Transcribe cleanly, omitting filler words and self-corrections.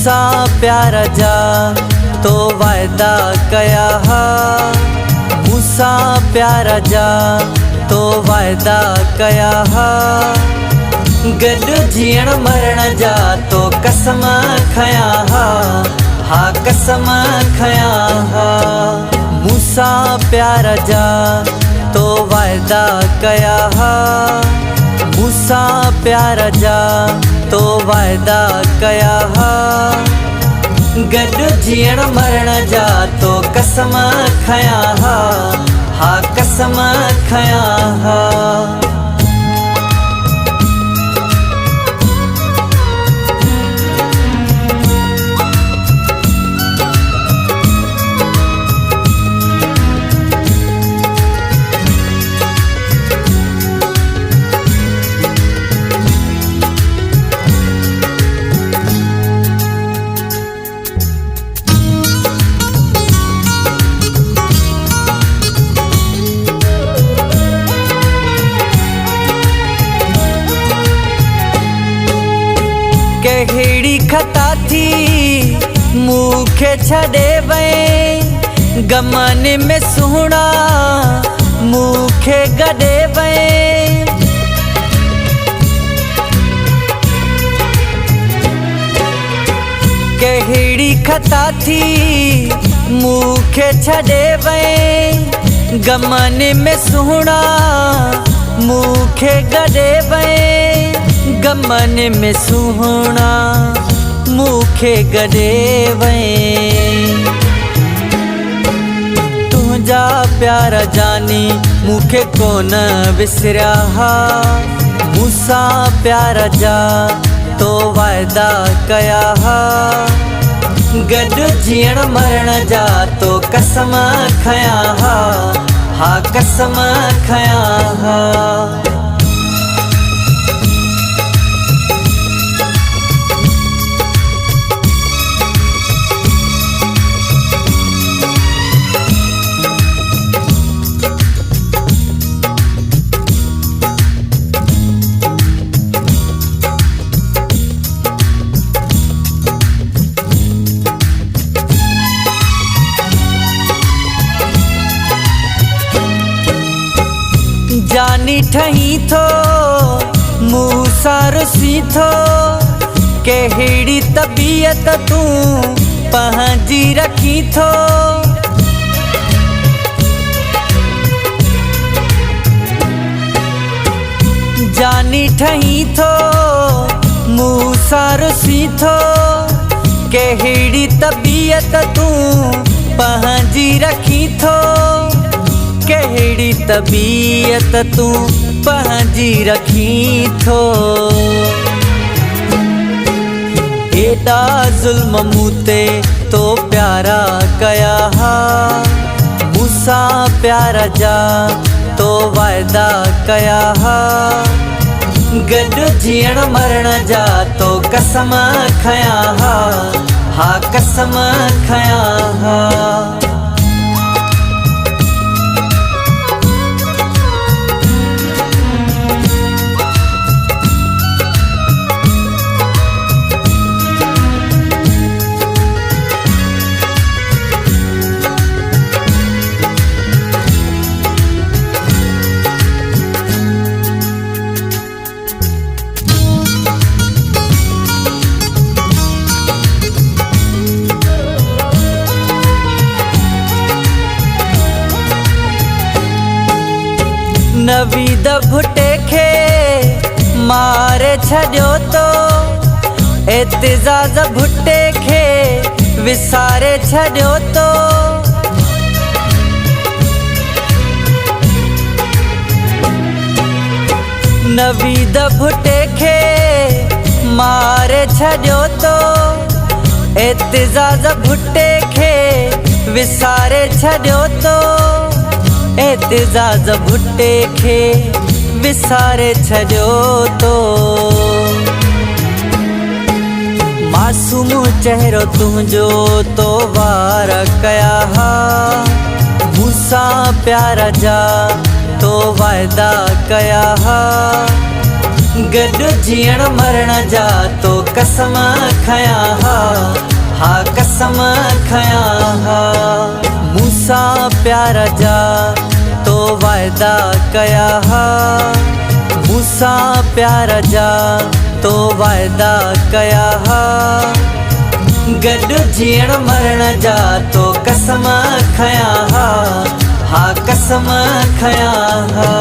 मूसा प्यारा जा तो वायदा कया हा। मूसा प्यारा जा तो वायदा कया हा। गॾु जीअण मरण जा तो कसम खया हा। हा कसम खया हा। मूसा प्यारा जा तो वायदा कया हा। मूसा प्यारा जा तो वायदा कया हा। गॾु जीअण मरण जा तो कसम खया हा। हा कसम खया हा। कहिड़ी खता थी मूंखे छॾे वई। गमन में सुहिणा मूंखे गॾे वई। कहिड़ी खता थी मूंखे छॾे वई। गमन में सुहिणा मूंखे गॾे वई। गमन में सुहिणा मूंखे गॾे वई। तुंहिंजा प्यार जानी मूंखे कोन विसरिया हा। मूसा प्यार जा तो वायदा कया हा। गॾु जीअण मरण जा तो कसम खया हा। हा कसम खया हा। जानी ठही थो मूसा रुसी थो। कहिड़ी तबीयत तूं पंहिंजी रखी थो। जानी ठही थो मूसा रुसी थो। कहिड़ी तबीयत तूं पंहिंजी रखी थो। कहिड़ी तबीयत तूं पंहिंजी रखी थो। एॾा ज़ुल्म मूं ते तो प्यारा कया हा। मूसा प्यारा जा तो वायदा कया हा। गॾु जीअण मरण जा तो कसम खया हा। हा कसम खया हा। नवीद भुट्टे खे मारे छॾियो तो। एतिज़ाज़ भुट्टे खे विसारे छॾियो तो। नवीद भुट्टे खे मारे छॾियो तो। एतिज़ाज़ भुट्टे खे विसारे छॾियो तो। एतिज़ाज़ भुट्टे खे विसारे छॾियो तो। मासूम चेहरो तुंहिंजो तो वार कया हा। मूसा प्यारा जा तो वायदा कया हा। गॾु जीअण मरण जा तो कसम खया हा कसम खया हा। मूंसां प्यार जा तो वायदा कया हा, मूंसां प्यार जा तो वायदा कया हा। गॾु जीअण मरण जा तो कसम खया हा कसम खया हा।